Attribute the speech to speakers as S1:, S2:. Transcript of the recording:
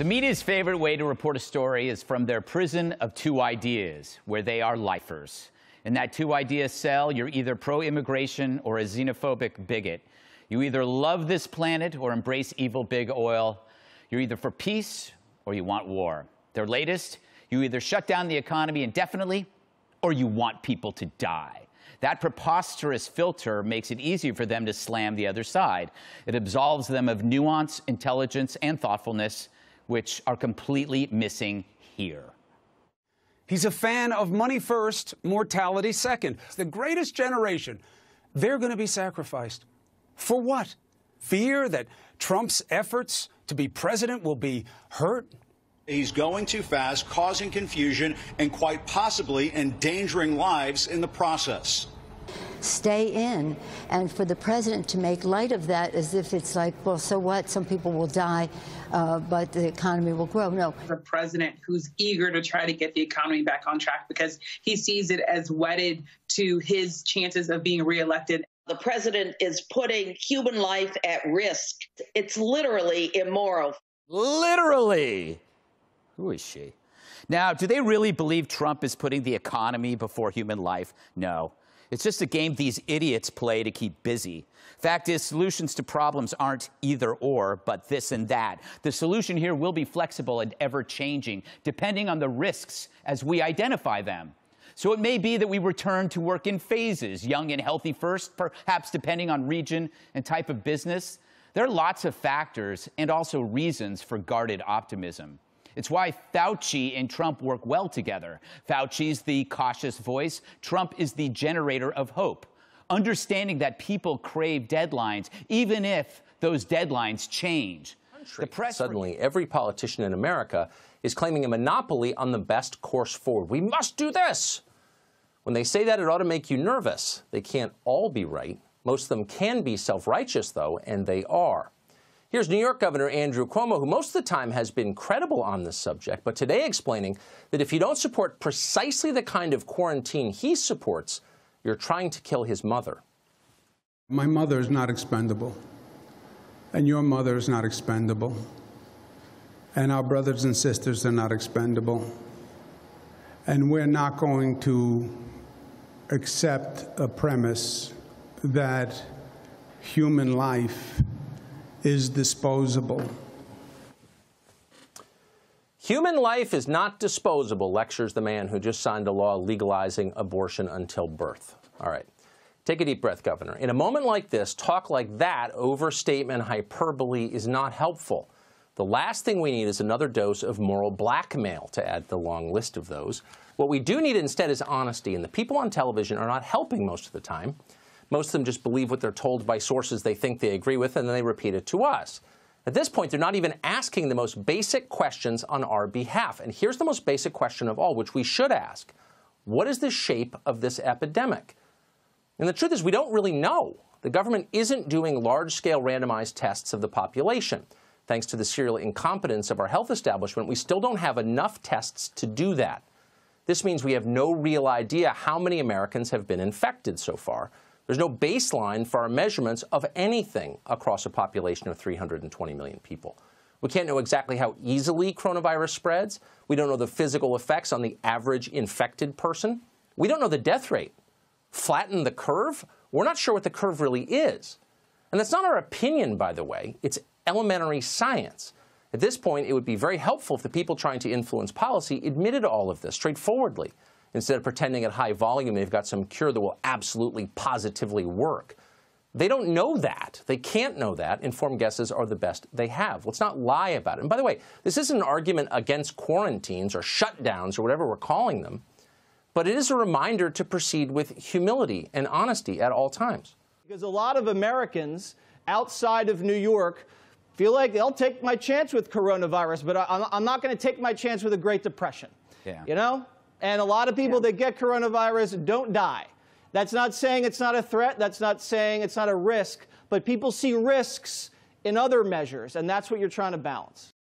S1: The media's favorite way to report a story is from their prison of two ideas, where they are lifers. In that two-idea cell, you're either pro-immigration or a xenophobic bigot. You either love this planet or embrace evil big oil. You're either for peace or you want war. Their latest, you either shut down the economy indefinitely or you want people to die. That preposterous filter makes it easier for them to slam the other side. It absolves them of nuance, intelligence, and thoughtfulness, which are completely missing here.
S2: He's a fan of money first, mortality second. It's the greatest generation. They're going to be sacrificed. For what? Fear that Trump's efforts to be president will be hurt?
S3: He's going too fast, causing confusion, and quite possibly endangering lives in the process.
S4: Stay in, and for the president to make light of that as if it's like, well, so what? Some people will die, but the economy will grow. No.
S5: The president who's eager to try to get the economy back on track because he sees it as wedded to his chances of being reelected.
S6: The president is putting human life at risk. It's literally immoral.
S1: Literally. Who is she? Now, do they really believe Trump is putting the economy before human life? No. It's just a game these idiots play to keep busy. Fact is, solutions to problems aren't either or, but this and that. The solution here will be flexible and ever-changing, depending on the risks as we identify them. So it may be that we return to work in phases, young and healthy first, perhaps depending on region and type of business. There are lots of factors and also reasons for guarded optimism. It's why Fauci and Trump work well together. Fauci's the cautious voice. Trump is the generator of hope, understanding that people crave deadlines, even if those deadlines change.
S7: Suddenly, every politician in America is claiming a monopoly on the best course forward. We must do this. When they say that, it ought to make you nervous. They can't all be right. Most of them can be self-righteous, though, and they are. Here's New York Governor Andrew Cuomo, who most of the time has been credible on this subject, but today explaining that if you don't support precisely the kind of quarantine he supports, you're trying to kill his mother.
S8: My mother is not expendable, and your mother is not expendable, and our brothers and sisters are not expendable, and we're not going to accept a premise that human life is disposable.
S7: Human life is not disposable, lectures the man who just signed a law legalizing abortion until birth. All right. Take a deep breath, Governor. In a moment like this, talk like that, overstatement, hyperbole, is not helpful. The last thing we need is another dose of moral blackmail to add to the long list of those. What we do need instead is honesty, and the people on television are not helping most of the time. Most of them just believe what they're told by sources they think they agree with, and then they repeat it to us. At this point, they're not even asking the most basic questions on our behalf. And here's the most basic question of all, which we should ask. What is the shape of this epidemic? And the truth is, we don't really know. The government isn't doing large-scale randomized tests of the population. Thanks to the serial incompetence of our health establishment, we still don't have enough tests to do that. This means we have no real idea how many Americans have been infected so far. There's no baseline for our measurements of anything across a population of 320 million people. We can't know exactly how easily coronavirus spreads. We don't know the physical effects on the average infected person. We don't know the death rate. Flatten the curve? We're not sure what the curve really is. And that's not our opinion, by the way. It's elementary science. At this point, it would be very helpful if the people trying to influence policy admitted all of this straightforwardly, instead of pretending at high volume they've got some cure that will absolutely, positively work. They don't know that. They can't know that. Informed guesses are the best they have. Let's not lie about it. And by the way, this isn't an argument against quarantines or shutdowns or whatever we're calling them, but it is a reminder to proceed with humility and honesty at all times.
S9: Because a lot of Americans outside of New York feel like they'll take my chance with coronavirus, but I'm not going to take my chance with a Great Depression. Yeah. You know? And a lot of people that get coronavirus don't die. That's not saying it's not a threat. That's not saying it's not a risk. But people see risks in other measures, and that's what you're trying to balance.